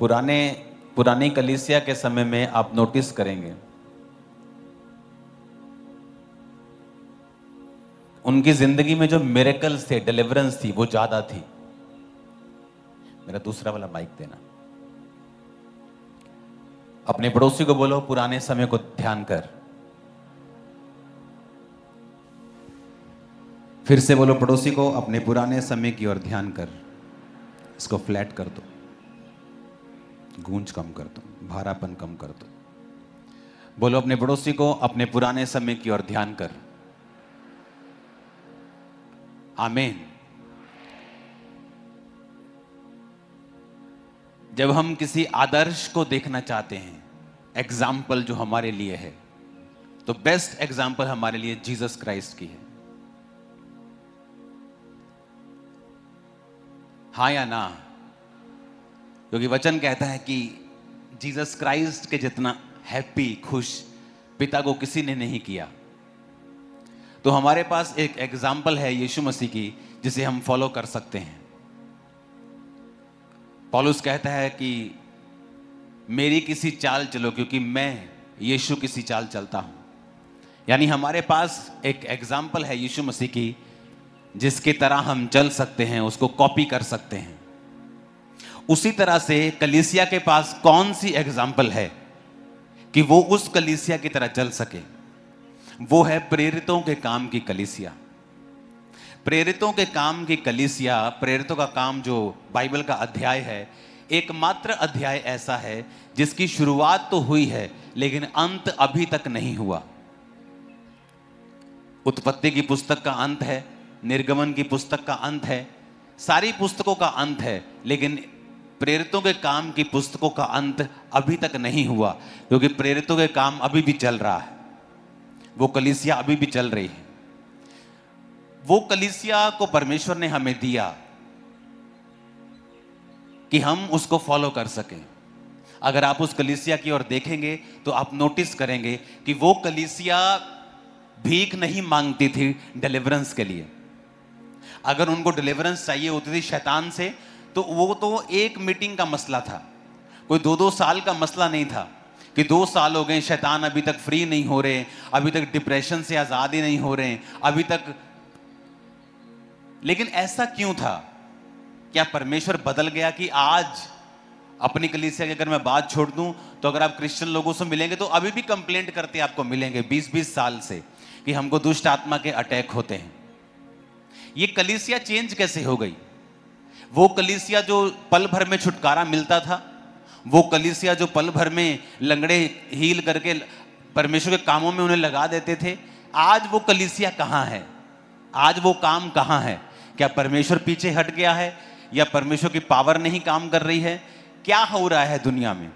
पुरानी कलीसिया के समय में आप नोटिस करेंगे, उनकी जिंदगी में जो मिरेकल्स थे, डिलीवरेंस थी, वो ज्यादा थी। मेरा दूसरा वाला माइक देना। अपने पड़ोसी को बोलो, पुराने समय को ध्यान कर। फिर से बोलो पड़ोसी को, अपने पुराने समय की ओर ध्यान कर। इसको फ्लैट कर दो, गूंज कम कर दो, भारापन कम कर दो। बोलो अपने पड़ोसी को, अपने पुराने समय की ओर ध्यान कर। आमीन। जब हम किसी आदर्श को देखना चाहते हैं, एग्जाम्पल जो हमारे लिए है, तो बेस्ट एग्जाम्पल हमारे लिए जीसस क्राइस्ट की है। हाँ या ना? क्योंकि वचन कहता है कि जीसस क्राइस्ट के जितना हैप्पी, खुश पिता को किसी ने नहीं किया। तो हमारे पास एक एग्जाम्पल है यीशु मसीह की, जिसे हम फॉलो कर सकते हैं। पौलुस कहता है कि मेरी किसी चाल चलो, क्योंकि मैं यीशु किसी चाल चलता हूं। यानी हमारे पास एक एग्जाम्पल है यीशु मसीह की, जिसकी तरह हम चल सकते हैं, उसको कॉपी कर सकते हैं। उसी तरह से कलीसिया के पास कौन सी एग्जाम्पल है कि वो उस कलीसिया की तरह चल सके? वो है प्रेरितों के काम की कलीसिया। प्रेरितों के काम की कलीसिया, प्रेरितों का काम जो बाइबल का अध्याय है, एकमात्र अध्याय ऐसा है जिसकी शुरुआत तो हुई है लेकिन अंत अभी तक नहीं हुआ। उत्पत्ति की पुस्तक का अंत है, निर्गमन की पुस्तक का अंत है, सारी पुस्तकों का अंत है, लेकिन प्रेरितों के काम की पुस्तकों का अंत अभी तक नहीं हुआ, क्योंकि प्रेरितों के काम अभी भी चल रहा है। वो कलीसिया अभी भी चल रही है। वो कलीसिया को परमेश्वर ने हमें दिया कि हम उसको फॉलो कर सकें। अगर आप उस कलीसिया की ओर देखेंगे तो आप नोटिस करेंगे कि वो कलीसिया भीख नहीं मांगती थी डिलीवरेंस के लिए। अगर उनको डिलीवरेंस चाहिए होती थी शैतान से, तो वो तो एक मीटिंग का मसला था, कोई 2-2 साल का मसला नहीं था कि 2 साल हो गए, शैतान अभी तक फ्री नहीं हो रहे, अभी तक डिप्रेशन से आजाद ही नहीं हो रहे, अभी तक। लेकिन ऐसा क्यों था? क्या परमेश्वर बदल गया कि आज अपनी कलीसिया की अगर मैं बात छोड़ दूं तो अगर आप क्रिश्चियन लोगों से मिलेंगे तो अभी भी कंप्लेंट करते आपको मिलेंगे 20-20 साल से कि हमको दुष्ट आत्मा के अटैक होते हैं। ये कलीसिया चेंज कैसे हो गई? वो कलीसिया जो पल भर में छुटकारा मिलता था, वो कलीसिया जो पल भर में लंगड़े हील करके परमेश्वर के कामों में उन्हें लगा देते थे, आज वो कलीसिया कहां है? आज वो काम कहां है? क्या परमेश्वर पीछे हट गया है या परमेश्वर की पावर नहीं काम कर रही है? क्या हो रहा है दुनिया में?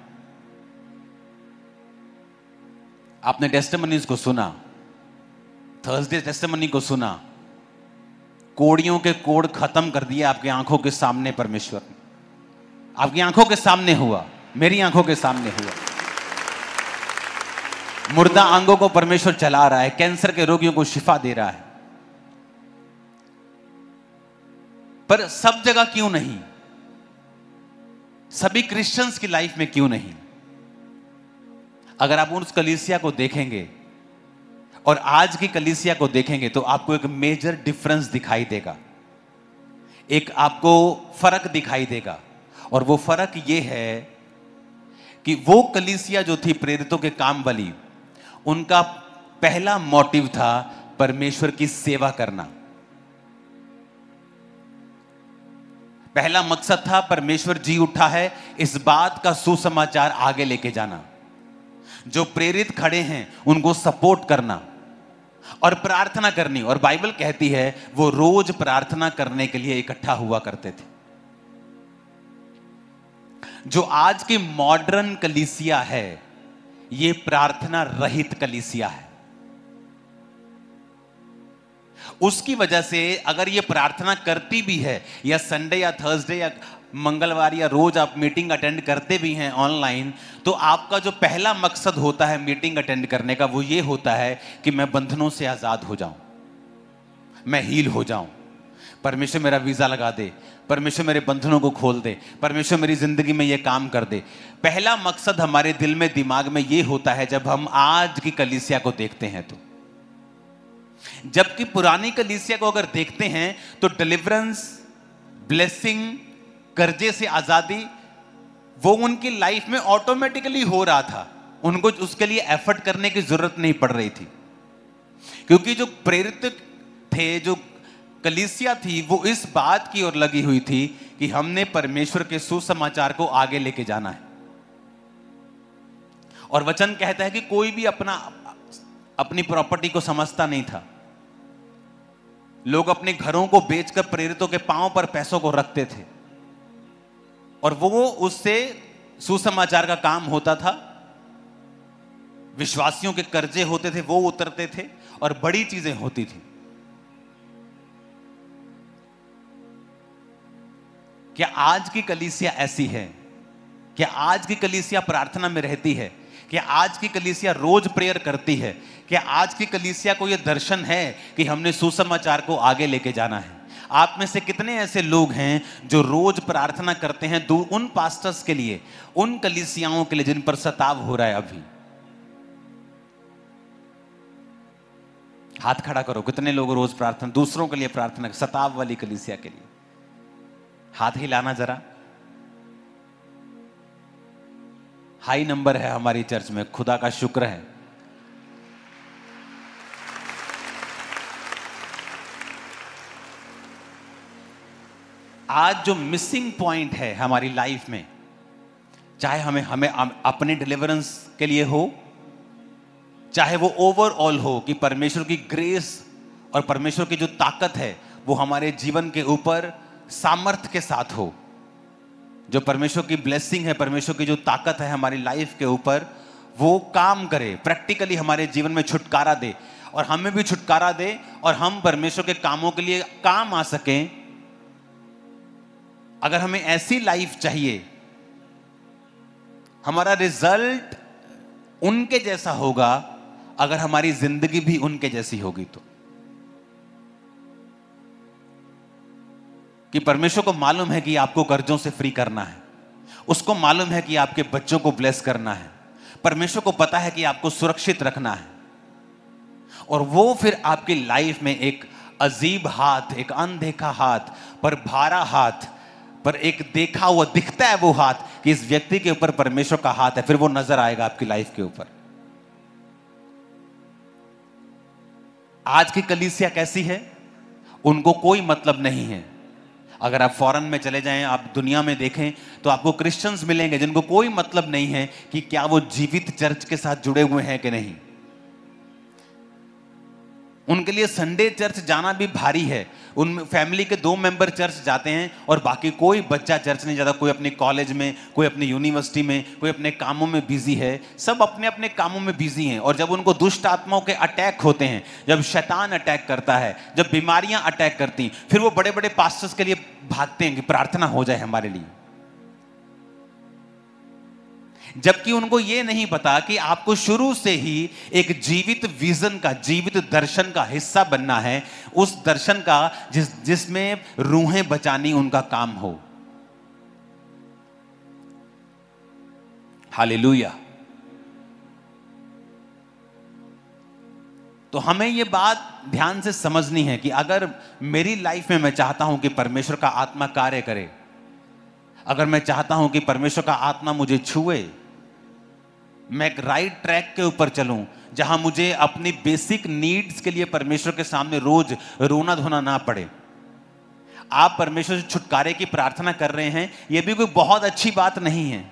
आपने टेस्टिमनीज को सुना, थर्सडे टेस्टिमनी को सुना, कोड़ियों के कोड़ खत्म कर दिए आपकी आंखों के सामने। परमेश्वर आपकी आंखों के सामने हुआ, मेरी आंखों के सामने हुआ। मुर्दा अंगों को परमेश्वर चला रहा है, कैंसर के रोगियों को शिफा दे रहा है। पर सब जगह क्यों नहीं? सभी क्रिश्चियंस की लाइफ में क्यों नहीं? अगर आप उस कलीसिया को देखेंगे और आज की कलीसिया को देखेंगे तो आपको एक मेजर डिफरेंस दिखाई देगा, एक आपको फर्क दिखाई देगा। और वो फर्क ये है कि वो कलीसिया जो थी प्रेरितों के काम वाली, उनका पहला मोटिव था परमेश्वर की सेवा करना। पहला मकसद था परमेश्वर जी उठा है, इस बात का सुसमाचार आगे लेके जाना। जो प्रेरित खड़े हैं उनको सपोर्ट करना और प्रार्थना करनी। और बाइबल कहती है वो रोज प्रार्थना करने के लिए इकट्ठा हुआ करते थे। जो आज की मॉडर्न कलीसिया है, ये प्रार्थना रहित कलीसिया है। उसकी वजह से अगर ये प्रार्थना करती भी है, या संडे या थर्सडे या मंगलवार या रोज आप मीटिंग अटेंड करते भी हैं ऑनलाइन, तो आपका जो पहला मकसद होता है मीटिंग अटेंड करने का, वो ये होता है कि मैं बंधनों से आजाद हो जाऊं, मैं हील हो जाऊं, परमेश्वर मेरा वीजा लगा दे, परमेश्वर मेरे बंधनों को खोल दे, परमेश्वर मेरी जिंदगी में ये काम कर दे। पहला मकसद हमारे दिल में, दिमाग में ये होता है जब हम आज की कलीसिया को देखते हैं तो। जबकि पुरानी कलीसिया को अगर देखते हैं तो डिलीवरेंस, ब्लेसिंग, कर्जे से आजादी, वो उनकी लाइफ में ऑटोमेटिकली हो रहा था। उनको उसके लिए एफर्ट करने की जरूरत नहीं पड़ रही थी, क्योंकि जो प्रेरित थे, जो कलीसिया थी, वो इस बात की ओर लगी हुई थी कि हमने परमेश्वर के सुसमाचार को आगे लेके जाना है। और वचन कहता है कि कोई भी अपनी प्रॉपर्टी को समझता नहीं था। लोग अपने घरों को बेचकर प्रेरितों के पांव पर पैसों को रखते थे, और वो उससे सुसमाचार का काम होता था। विश्वासियों के कर्जे होते थे, वो उतरते थे, और बड़ी चीजें होती थी। क्या आज की कलीसिया ऐसी है? क्या आज की कलीसिया प्रार्थना में रहती है? क्या आज की कलीसिया रोज प्रेयर करती है? क्या आज की कलीसिया को यह दर्शन है कि हमने सुसमाचार को आगे लेके जाना है? आप में से कितने ऐसे लोग हैं जो रोज प्रार्थना करते हैं उन पास्टर्स के लिए, उन कलीसियाओं के लिए जिन पर सताव हो रहा है? अभी हाथ खड़ा करो। कितने लोग रोज प्रार्थना, दूसरों के लिए प्रार्थना, सताव वाली कलीसिया के लिए? हाथ हिलाना जरा। हाई नंबर है हमारी चर्च में, खुदा का शुक्र है। आज जो मिसिंग पॉइंट है हमारी लाइफ में, चाहे हमें अपने डिलीवरेंस के लिए हो, चाहे वो ओवरऑल हो कि परमेश्वर की ग्रेस और परमेश्वर की जो ताकत है वो हमारे जीवन के ऊपर सामर्थ्य के साथ हो, जो परमेश्वर की ब्लेसिंग है, परमेश्वर की जो ताकत है हमारी लाइफ के ऊपर, वो काम करे, प्रैक्टिकली हमारे जीवन में छुटकारा दे, और हमें भी छुटकारा दे, और हम परमेश्वर के कामों के लिए काम आ सकें। अगर हमें ऐसी लाइफ चाहिए, हमारा रिजल्ट उनके जैसा होगा अगर हमारी जिंदगी भी उनके जैसी होगी तो। कि परमेश्वर को मालूम है कि आपको कर्जों से फ्री करना है, उसको मालूम है कि आपके बच्चों को ब्लेस करना है, परमेश्वर को पता है कि आपको सुरक्षित रखना है, और वो फिर आपकी लाइफ में एक अजीब हाथ, एक अनदेखा हाथ, पर भारा हाथ, पर एक देखा हुआ दिखता है वो हाथ कि इस व्यक्ति के ऊपर परमेश्वर का हाथ है, फिर वो नजर आएगा आपकी लाइफ के ऊपर। आज की कलीसिया कैसी है? उनको कोई मतलब नहीं है। अगर आप फॉरेन में चले जाएं, आप दुनिया में देखें, तो आपको क्रिश्चियंस मिलेंगे जिनको कोई मतलब नहीं है कि क्या वो जीवित चर्च के साथ जुड़े हुए हैं कि नहीं। उनके लिए संडे चर्च जाना भी भारी है। उन फैमिली के 2 मेंबर चर्च जाते हैं और बाकी कोई बच्चा चर्च नहीं जाता। कोई अपने कॉलेज में, कोई अपनी यूनिवर्सिटी में, कोई अपने कामों में बिजी है। सब अपने अपने कामों में बिजी हैं। और जब उनको दुष्ट आत्माओं के अटैक होते हैं, जब शैतान अटैक करता है, जब बीमारियां अटैक करती, फिर वो बड़े बड़े पास्टर्स के लिए भागते हैं कि प्रार्थना हो जाए हमारे लिए। जबकि उनको यह नहीं पता कि आपको शुरू से ही एक जीवित विजन का, जीवित दर्शन का हिस्सा बनना है, उस दर्शन का जिसमें रूहें बचानी उनका काम हो। हालेलुया। तो हमें यह बात ध्यान से समझनी है कि अगर मेरी लाइफ में मैं चाहता हूं कि परमेश्वर का आत्मा कार्य करे, अगर मैं चाहता हूं कि परमेश्वर का आत्मा मुझे छुए, मैं एक राइट ट्रैक के ऊपर चलूं, जहां मुझे अपनी बेसिक नीड्स के लिए परमेश्वर के सामने रोज रोना धोना ना पड़े। आप परमेश्वर से छुटकारे की प्रार्थना कर रहे हैं, यह भी कोई बहुत अच्छी बात नहीं है,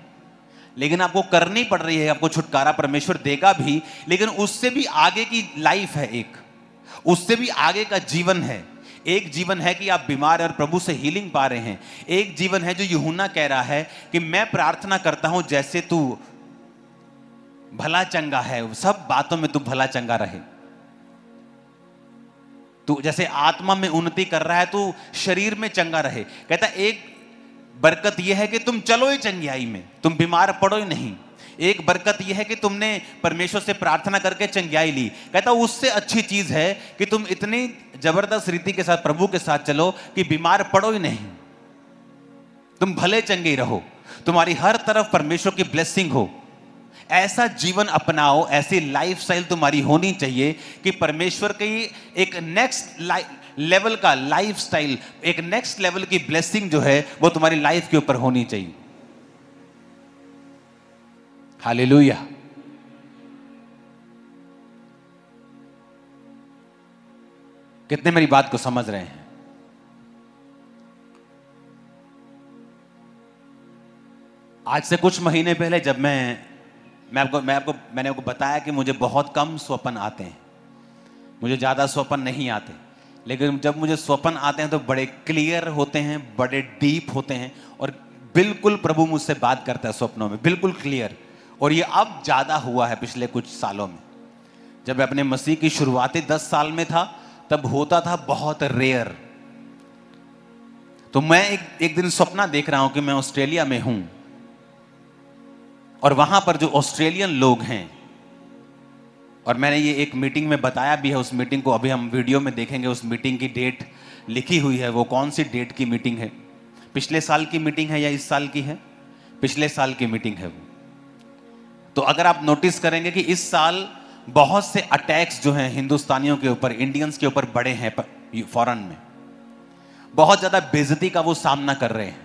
लेकिन आपको करनी पड़ रही है। आपको छुटकारा परमेश्वर देगा भी, लेकिन उससे भी आगे की लाइफ है, एक उससे भी आगे का जीवन है। एक जीवन है कि आप बीमार और प्रभु से हीलिंग पा रहे हैं। एक जीवन है जो यूहन्ना कह रहा है कि मैं प्रार्थना करता हूं जैसे तू भला चंगा है, सब बातों में तू भला चंगा रहे। तू जैसे आत्मा में उन्नति कर रहा है, तू शरीर में चंगा रहे। कहता एक बरकत यह है कि तुम चलो ही चंगियाई में, तुम बीमार पड़ो ही नहीं। एक बरकत यह है कि तुमने परमेश्वर से प्रार्थना करके चंगियाई ली। कहता उससे अच्छी चीज है कि तुम इतनी जबरदस्त रीति के साथ प्रभु के साथ चलो कि बीमार पड़ो ही नहीं। तुम भले चंगे रहो, तुम्हारी हर तरफ परमेश्वर की ब्लेसिंग हो। ऐसा जीवन अपनाओ, ऐसी लाइफस्टाइल तुम्हारी होनी चाहिए कि परमेश्वर की एक नेक्स्ट लेवल का लाइफस्टाइल, एक नेक्स्ट लेवल की ब्लेसिंग जो है वो तुम्हारी लाइफ के ऊपर होनी चाहिए। हालेलुया। कितने मेरी बात को समझ रहे हैं? आज से कुछ महीने पहले जब मैंने आपको बताया कि मुझे बहुत कम स्वप्न आते हैं, मुझे ज़्यादा स्वप्न नहीं आते, लेकिन जब मुझे स्वप्न आते हैं तो बड़े क्लियर होते हैं, बड़े डीप होते हैं, और बिल्कुल प्रभु मुझसे बात करता है स्वप्नों में, बिल्कुल क्लियर। और ये अब ज़्यादा हुआ है पिछले कुछ सालों में। जब मैं अपने मसीह की शुरुआती 10 साल में था तब होता था बहुत रेयर। तो मैं एक दिन सपना देख रहा हूं कि मैं ऑस्ट्रेलिया में हूं, और वहां पर जो ऑस्ट्रेलियन लोग हैं, और मैंने ये एक मीटिंग में बताया भी है, उस मीटिंग को अभी हम वीडियो में देखेंगे, उस मीटिंग की डेट लिखी हुई है। वो कौन सी डेट की मीटिंग है? पिछले साल की मीटिंग है या इस साल की है? पिछले साल की मीटिंग है वो। तो अगर आप नोटिस करेंगे कि इस साल बहुत से अटैक्स जो हैं हिंदुस्तानियों के ऊपर, इंडियंस के ऊपर बढ़े हैं फॉरेन में, बहुत ज्यादा बेइज्जती का वो सामना कर रहे हैं।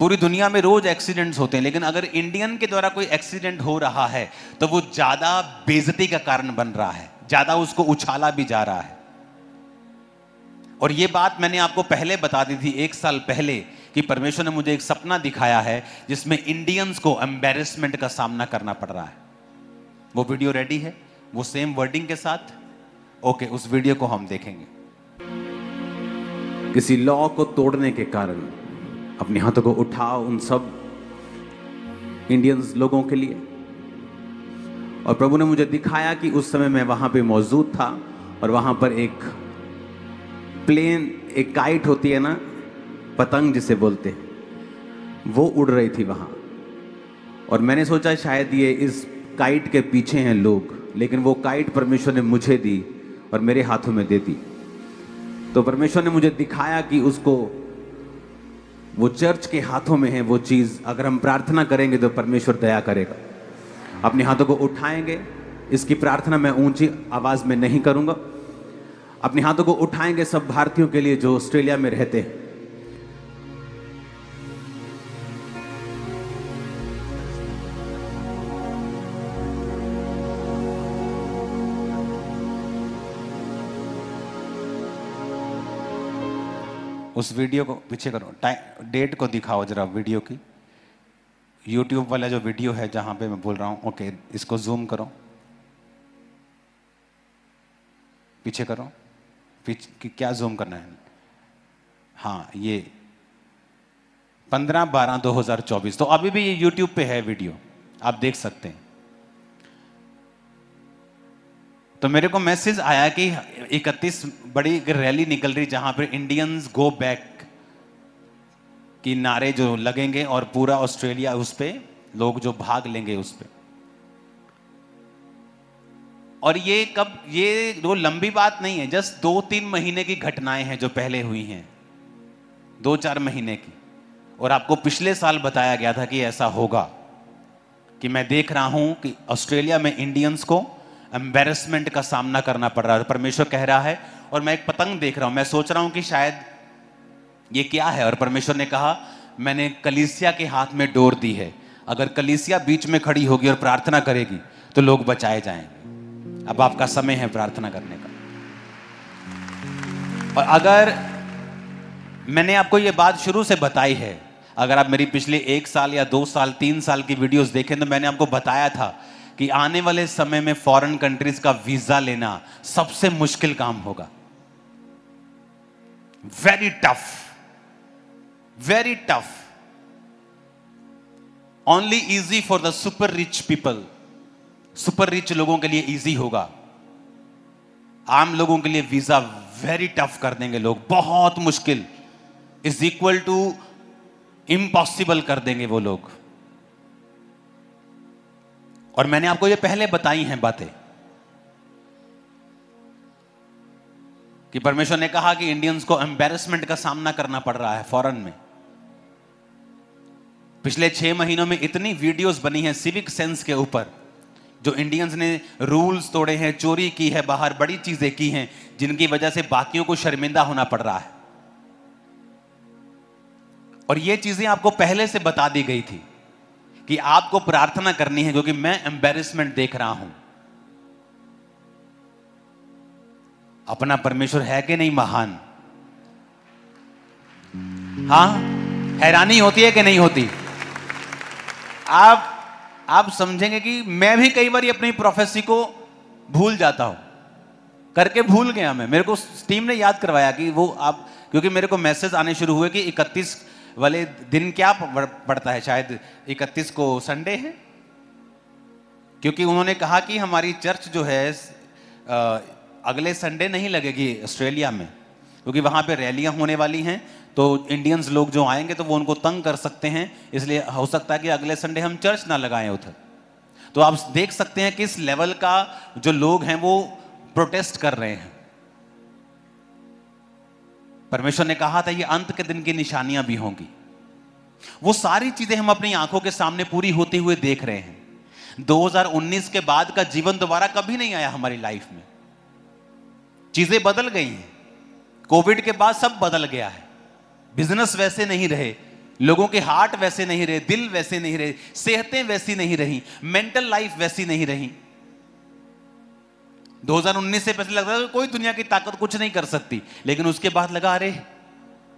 पूरी दुनिया में रोज एक्सीडेंट्स होते हैं, लेकिन अगर इंडियन के द्वारा कोई एक्सीडेंट हो रहा है तो वो ज्यादा बेइज्जती का कारण बन रहा है, ज्यादा उसको उछाला भी जा रहा है। और ये बात मैंने आपको पहले बता दी थी, 1 साल पहले, कि परमेश्वर ने मुझे एक सपना दिखाया है जिसमें इंडियंस को एम्बैरेसमेंट का सामना करना पड़ रहा है। वो वीडियो रेडी है, वो सेम वर्डिंग के साथ। ओके, उस वीडियो को हम देखेंगे। किसी लॉ को तोड़ने के कारण अपने हाथों को उठाओ उन सब इंडियंस लोगों के लिए। और प्रभु ने मुझे दिखाया कि उस समय मैं वहां पे मौजूद था, और वहां पर एक प्लेन, एक काइट होती है ना, पतंग जिसे बोलते हैं, वो उड़ रही थी वहां। और मैंने सोचा शायद ये इस काइट के पीछे हैं लोग, लेकिन वो काइट परमेश्वर ने मुझे दी और मेरे हाथों में दे दी। तो परमेश्वर ने मुझे दिखाया कि उसको, वो चर्च के हाथों में है वो चीज। अगर हम प्रार्थना करेंगे तो परमेश्वर दया करेगा। अपने हाथों को उठाएंगे, इसकी प्रार्थना मैं ऊंची आवाज में नहीं करूंगा। अपने हाथों को उठाएंगे सब भारतीयों के लिए जो ऑस्ट्रेलिया में रहते हैं। उस वीडियो को पीछे करो, डेट को दिखाओ जरा वीडियो की। यूट्यूब वाला जो वीडियो है जहां पे मैं बोल रहा हूं, ओके, इसको जूम करो, पीछे करो, पीछे क्या जूम करना है? हाँ, ये 15/12/2024। तो अभी भी ये यूट्यूब पे है वीडियो, आप देख सकते हैं। तो मेरे को मैसेज आया कि 31 बड़ी रैली निकल रही जहां पर इंडियंस गो बैक की नारे जो लगेंगे, और पूरा ऑस्ट्रेलिया उस पे लोग जो भाग लेंगे उस पे। और ये कब, ये वो लंबी बात नहीं है, जस्ट 2-3 महीने की घटनाएं हैं जो पहले हुई हैं, 2-4 महीने की। और आपको पिछले साल बताया गया था कि ऐसा होगा, कि मैं देख रहा हूं कि ऑस्ट्रेलिया में इंडियंस को एम्बैरेसमेंट का सामना करना पड़ रहा है। परमेश्वर कह रहा है, और मैं एक पतंग देख रहा हूं, मैं सोच रहा हूं कि शायद ये क्या है, और परमेश्वर ने कहा मैंने कलीसिया के हाथ में डोर दी है। अगर कलीसिया बीच में खड़ी होगी और प्रार्थना करेगी तो लोग बचाए जाएंगे। अब आपका समय है प्रार्थना करने का। और अगर मैंने आपको ये बात शुरू से बताई है, अगर आप मेरी पिछले 1 साल या 2 साल 3 साल की वीडियोस देखें, तो मैंने आपको बताया था कि आने वाले समय में फॉरेन कंट्रीज का वीजा लेना सबसे मुश्किल काम होगा। Very tough, very tough. Only easy for the super rich people. Super rich लोगों के लिए इजी होगा, आम लोगों के लिए वीजा वेरी टफ कर देंगे लोग, बहुत मुश्किल, इज इक्वल टू इम्पॉसिबल कर देंगे वो लोग। और मैंने आपको ये पहले बताई हैं बातें। कि परमेश्वर ने कहा कि इंडियंस को एम्बैरेसमेंट का सामना करना पड़ रहा है फॉरेन में। पिछले 6 महीनों में इतनी वीडियोस बनी हैं सिविक सेंस के ऊपर, जो इंडियंस ने रूल्स तोड़े हैं, चोरी की है बाहर, बड़ी चीजें की हैं, जिनकी वजह से बाकियों को शर्मिंदा होना पड़ रहा है। और ये चीजें आपको पहले से बता दी गई थी कि आपको प्रार्थना करनी है, क्योंकि मैं एम्बैरेसमेंट देख रहा हूं। अपना परमेश्वर है कि नहीं महान? हां, हैरानी होती है कि नहीं होती? आप समझेंगे कि मैं भी कई बार अपनी प्रोफेसी को भूल जाता हूं, करके भूल गया मैं। मेरे को टीम ने याद करवाया कि वो आप, क्योंकि मेरे को मैसेज आने शुरू हुए कि 31 वाले दिन क्या पड़ता है, शायद 31 को संडे है, क्योंकि उन्होंने कहा कि हमारी चर्च जो है अगले संडे नहीं लगेगी ऑस्ट्रेलिया में, क्योंकि वहां पे रैलियां होने वाली हैं, तो इंडियंस लोग जो आएंगे तो वो उनको तंग कर सकते हैं, इसलिए हो सकता है कि अगले संडे हम चर्च ना लगाएं उधर। तो आप देख सकते हैं किस लेवल का जो लोग हैं वो प्रोटेस्ट कर रहे हैं। परमेश्वर ने कहा था ये अंत के दिन की निशानियां भी होंगी। वो सारी चीजें हम अपनी आंखों के सामने पूरी होते हुए देख रहे हैं। 2019 के बाद का जीवन दोबारा कभी नहीं आया हमारी लाइफ में। चीजें बदल गई हैं। कोविड के बाद सब बदल गया है। बिजनेस वैसे नहीं रहे, लोगों के हार्ट वैसे नहीं रहे, दिल वैसे नहीं रहे, सेहतें वैसी नहीं रही, मेंटल लाइफ वैसी नहीं रही। 2019 से पहले लगता था कोई दुनिया की ताकत कुछ नहीं कर सकती, लेकिन उसके बाद लगा अरे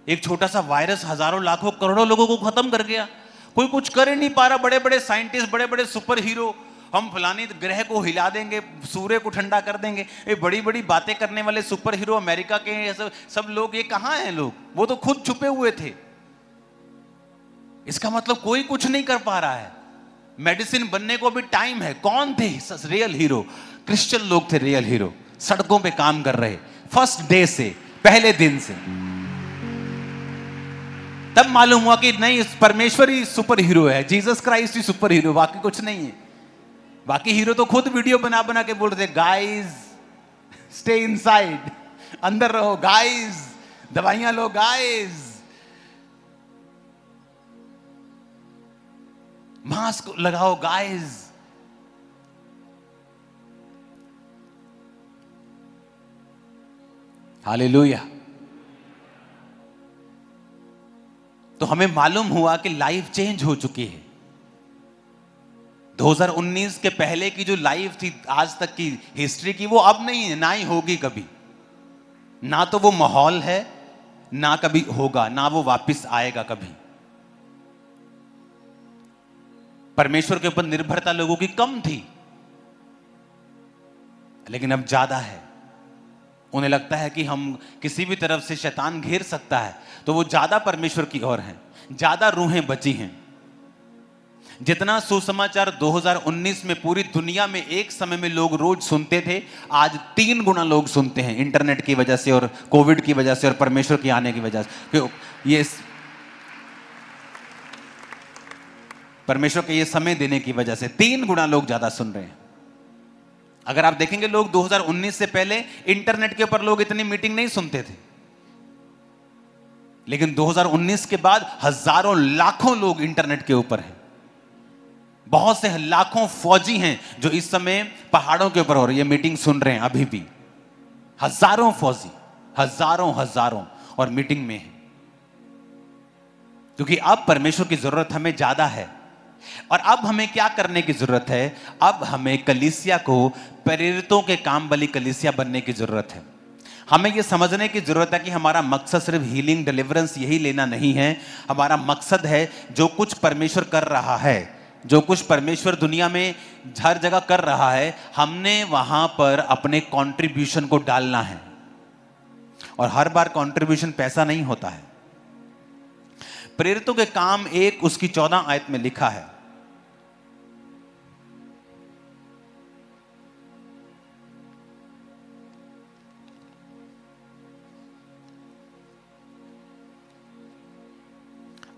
एक छोटा सा वायरस हजारों लाखों करोड़ों लोगों को खत्म कर गया, कोई कुछ कर ही नहीं पा रहा। बड़े बड़े साइंटिस्ट, बड़े बड़े सुपर हीरो, हम फलानी ग्रह को हिला देंगे, सूर्य को ठंडा कर देंगे, ये बड़ी बड़ी बातें करने वाले सुपर हीरो अमेरिका के सब लोग, ये कहां हैं लोग? वो तो खुद छुपे हुए थे। इसका मतलब कोई कुछ नहीं कर पा रहा है। मेडिसिन बनने को भी टाइम है। कौन थे रियल हीरो? क्रिश्चियन लोग थे रियल हीरो, सड़कों पे काम कर रहे फर्स्ट डे से, पहले दिन से। तब मालूम हुआ कि नहीं, परमेश्वर ही सुपर हीरो है, जीसस क्राइस्ट ही सुपर हीरो, बाकी कुछ नहीं है। बाकी हीरो तो खुद वीडियो बना बना के बोल रहे थे गाइस स्टे इनसाइड, अंदर रहो गाइस, दवाइयां लो गाइस, मास्क लगाओ गाइस। हालेलुया। तो हमें मालूम हुआ कि लाइफ चेंज हो चुकी है। 2019 के पहले की जो लाइफ थी आज तक की हिस्ट्री की, वो अब नहीं है, ना ही होगी कभी। ना तो वो माहौल है, ना कभी होगा, ना वो वापस आएगा कभी। परमेश्वर के ऊपर निर्भरता लोगों की कम थी, लेकिन अब ज्यादा है। उन्हें लगता है कि हम किसी भी तरफ से शैतान घेर सकता है, तो वो ज्यादा परमेश्वर की ओर हैं, ज्यादा रूहें बची हैं। जितना सुसमाचार 2019 में पूरी दुनिया में एक समय में लोग रोज सुनते थे, आज 3 गुना लोग सुनते हैं, इंटरनेट की वजह से और कोविड की वजह से और परमेश्वर के आने की वजह से। ये परमेश्वर के ये समय देने की वजह से 3 गुना लोग ज्यादा सुन रहे हैं। अगर आप देखेंगे, लोग 2019 से पहले इंटरनेट के ऊपर लोग इतनी मीटिंग नहीं सुनते थे, लेकिन 2019 के बाद हजारों लाखों लोग इंटरनेट के ऊपर हैं। बहुत से लाखों फौजी हैं जो इस समय पहाड़ों के ऊपर हो रही है मीटिंग सुन रहे हैं। अभी भी हजारों फौजी, हजारों और मीटिंग में है, क्योंकि अब परमेश्वर की जरूरत हमें ज्यादा है। और अब हमें क्या करने की जरूरत है? अब हमें कलीसिया को प्रेरितों के काम वाली कलीसिया बनने की जरूरत है। हमें यह समझने की जरूरत है कि हमारा मकसद सिर्फ हीलिंग, डिलीवरेंस यही लेना नहीं है। हमारा मकसद है जो कुछ परमेश्वर कर रहा है, जो कुछ परमेश्वर दुनिया में हर जगह कर रहा है, हमने वहां पर अपने कंट्रीब्यूशन को डालना है। और हर बार कंट्रीब्यूशन पैसा नहीं होता है। प्रेरितों के काम 1 उसकी 14 आयत में लिखा है,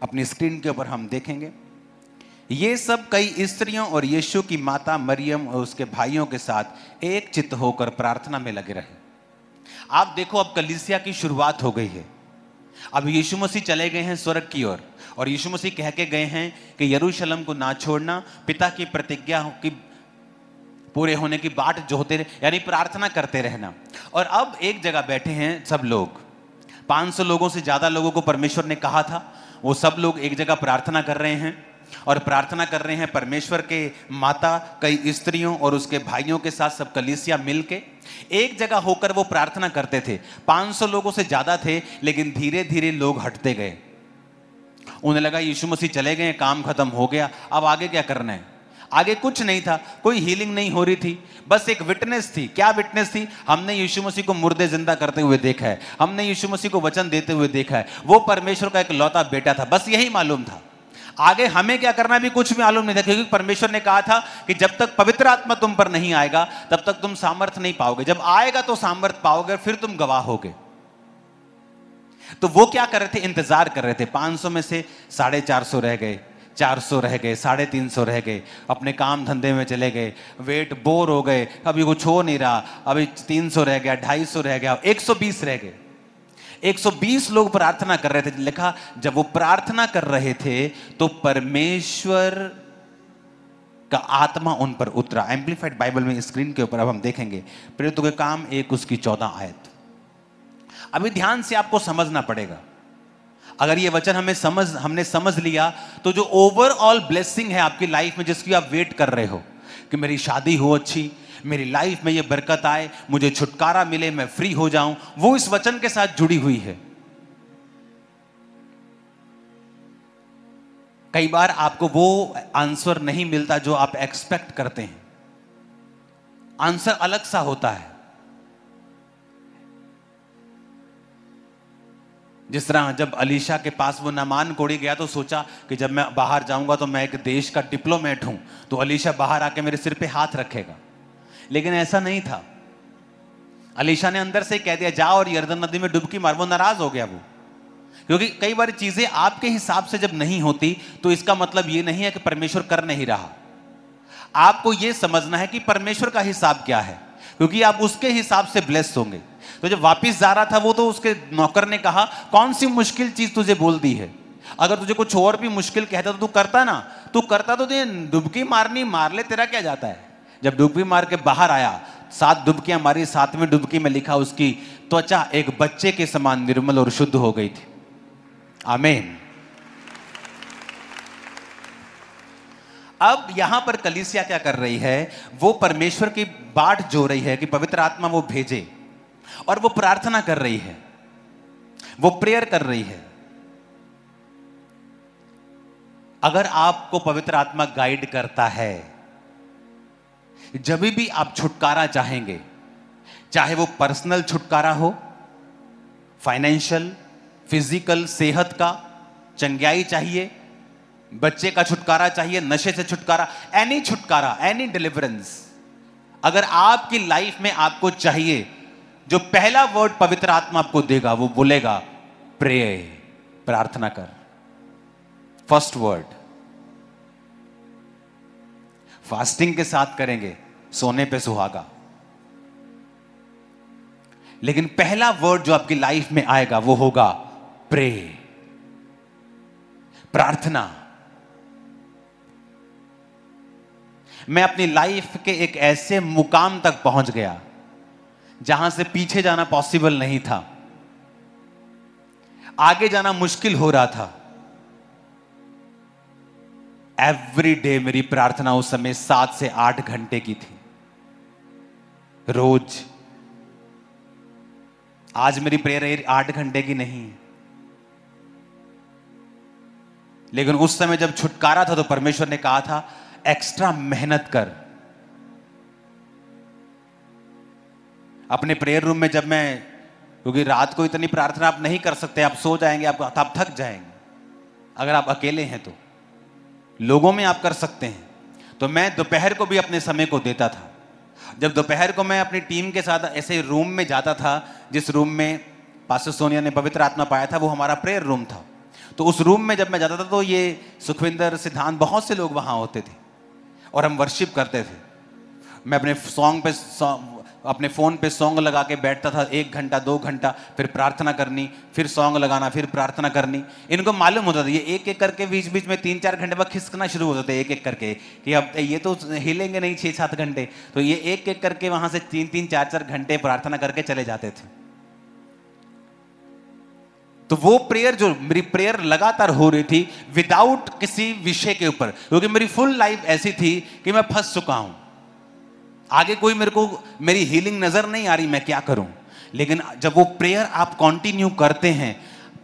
अपनी स्क्रीन के ऊपर हम देखेंगे। ये सब कई स्त्रियों और यीशु की माता मरियम और उसके भाइयों के साथ एक चित्त होकर प्रार्थना में लगे रहे। आप देखो, अब कलीसिया की शुरुआत हो गई है। अब यीशु मसीह चले गए हैं स्वर्ग की ओर, और यीशु मसीह कह के गए हैं कि यरूशलेम को ना छोड़ना, पिता की प्रतिज्ञा की पूरे होने की बाट जो होते रहे, यानी प्रार्थना करते रहना। और अब एक जगह बैठे हैं सब लोग, 500 लोगों से ज्यादा लोगों को परमेश्वर ने कहा था, वो सब लोग एक जगह प्रार्थना कर रहे हैं, और प्रार्थना कर रहे हैं परमेश्वर के माता, कई स्त्रियों और उसके भाइयों के साथ सब कलीसिया मिलके एक जगह होकर वो प्रार्थना करते थे। 500 लोगों से ज्यादा थे, लेकिन धीरे धीरे लोग हटते गए। उन्हें लगा यीशु मसीह चले गए, काम खत्म हो गया, अब आगे क्या करना है। आगे कुछ नहीं था, कोई हीलिंग नहीं हो रही थी, बस एक विटनेस थी। क्या विटनेस थी? हमने यीशु मसीह को मुर्दे जिंदा करते हुए देखा है, हमने यीशु मसीह को वचन देते हुए देखा है, वो परमेश्वर का एक लौता बेटा था, बस यही मालूम था। आगे हमें क्या करना भी कुछ भी मालूम नहीं था, क्योंकि परमेश्वर ने कहा था कि जब तक पवित्र आत्मा तुम पर नहीं आएगा तब तक तुम सामर्थ नहीं पाओगे, जब आएगा तो सामर्थ पाओगे, फिर तुम गवाह होगे। तो वो क्या कर रहे थे? इंतजार कर रहे थे। 500 में से 450 रह गए, 400 रह गए, 350 रह गए, अपने काम धंधे में चले गए, वेट बोर हो गए, अभी कुछ हो नहीं रहा, अभी 300 रह गया, 250 रह गया, 120 रह गए। 120 लोग प्रार्थना कर रहे थे। लिखा, जब वो प्रार्थना कर रहे थे तो परमेश्वर का आत्मा उन पर उतरा। एम्प्लीफाइड बाइबल में स्क्रीन के ऊपर अब हम देखेंगे, प्रेरितों के काम 1 उसकी 14 आयत। अभी ध्यान से आपको समझना पड़ेगा। अगर ये वचन हमने समझ लिया तो जो ओवरऑल ब्लेसिंग है आपकी लाइफ में, जिसकी आप वेट कर रहे हो कि मेरी शादी हो अच्छी, मेरी लाइफ में ये बरकत आए, मुझे छुटकारा मिले, मैं फ्री हो जाऊं, वो इस वचन के साथ जुड़ी हुई है। कई बार आपको वो आंसर नहीं मिलता जो आप एक्सपेक्ट करते हैं, आंसर अलग सा होता है। जिस तरह जब अलीशा के पास वो नामान कोड़ी गया तो सोचा कि जब मैं बाहर जाऊंगा तो मैं एक देश का डिप्लोमेट हूं, तो अलीशा बाहर आके मेरे सिर पे हाथ रखेगा, लेकिन ऐसा नहीं था। अलीशा ने अंदर से कह दिया, जाओ और यरदन नदी में डुबकी मार। वो नाराज हो गया वो, क्योंकि कई बार चीजें आपके हिसाब से जब नहीं होती तो इसका मतलब ये नहीं है कि परमेश्वर कर नहीं रहा। आपको यह समझना है कि परमेश्वर का हिसाब क्या है, क्योंकि आप उसके हिसाब से ब्लेस होंगे। तो जब वापिस जा रहा था वो, तो उसके नौकर ने कहा, कौन सी मुश्किल चीज तुझे बोल दी है? अगर तुझे कुछ और भी मुश्किल कहता तो तू करता ना, तू करता तो तुझे डुबकी मारनी मार ले, तेरा क्या जाता है। जब डुबकी मार के बाहर आया, 7 डुबकियां मारी, 7वीं डुबकी में लिखा उसकी त्वचा एक बच्चे के समान निर्मल और शुद्ध हो गई थी। आमीन। अब यहां पर कलीसिया क्या कर रही है? वो परमेश्वर की बाट जो रही है कि पवित्र आत्मा वो भेजे, और वो प्रार्थना कर रही है, वो प्रेयर कर रही है। अगर आपको पवित्र आत्मा गाइड करता है, जब भी आप छुटकारा चाहेंगे, चाहे वो पर्सनल छुटकारा हो, फाइनेंशियल, फिजिकल, सेहत का चंगाई चाहिए, बच्चे का छुटकारा चाहिए, नशे से छुटकारा, एनी छुटकारा, एनी डिलीवरेंस, अगर आपकी लाइफ में आपको चाहिए, जो पहला वर्ड पवित्र आत्मा आपको देगा वो बोलेगा प्रे, प्रार्थना कर। फर्स्ट वर्ड फास्टिंग के साथ करेंगे, सोने पे सुहागा, लेकिन पहला वर्ड जो आपकी लाइफ में आएगा वो होगा प्रे, प्रार्थना। मैं अपनी लाइफ के एक ऐसे मुकाम तक पहुंच गया जहां से पीछे जाना पॉसिबल नहीं था, आगे जाना मुश्किल हो रहा था। एवरी डे मेरी प्रार्थना उस समय 7 से 8 घंटे की थी, रोज। आज मेरी प्रेयर 8 घंटे की नहीं है, लेकिन उस समय जब छुटकारा था तो परमेश्वर ने कहा था एक्स्ट्रा मेहनत कर। अपने प्रेयर रूम में जब मैं, क्योंकि रात को इतनी प्रार्थना आप नहीं कर सकते, आप सो जाएंगे, आप थक जाएंगे। अगर आप अकेले हैं तो लोगों में आप कर सकते हैं, तो मैं दोपहर को भी अपने समय को देता था। जब दोपहर को मैं अपनी टीम के साथ ऐसे रूम में जाता था, जिस रूम में पास्टर सोनिया ने पवित्र आत्मा पाया था वो हमारा प्रेयर रूम था, तो उस रूम में जब मैं जाता था तो ये सुखविंदर, सिद्धांत, बहुत से लोग वहां होते थे और हम वर्शिप करते थे। मैं अपने सॉन्ग पे अपने फ़ोन पे सॉन्ग लगा के बैठता था 1 घंटा 2 घंटा, फिर प्रार्थना करनी, फिर सॉन्ग लगाना, फिर प्रार्थना करनी। इनको मालूम होता था ये एक एक करके बीच बीच में 3-4 घंटे बाद खिसकना शुरू होते थे एक एक करके कि अब ये तो हिलेंगे नहीं 6-7 घंटे। तो ये एक एक करके वहां से 3-3 4-4 घंटे प्रार्थना करके चले जाते थे। तो वो प्रेयर, जो मेरी प्रेयर लगातार हो रही थी विदाउट किसी विषय के ऊपर, क्योंकि मेरी फुल लाइफ ऐसी थी कि मैं फंस चुका हूं, आगे कोई मेरे को मेरी हीलिंग नजर नहीं आ रही, मैं क्या करूं। लेकिन जब वो प्रेयर आप कंटिन्यू करते हैं,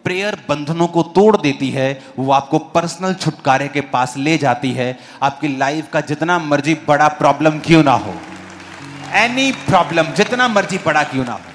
प्रेयर बंधनों को तोड़ देती है, वो आपको पर्सनल छुटकारे के पास ले जाती है। आपकी लाइफ का जितना मर्जी बड़ा प्रॉब्लम क्यों ना हो, एनी प्रॉब्लम जितना मर्जी बड़ा क्यों ना हो,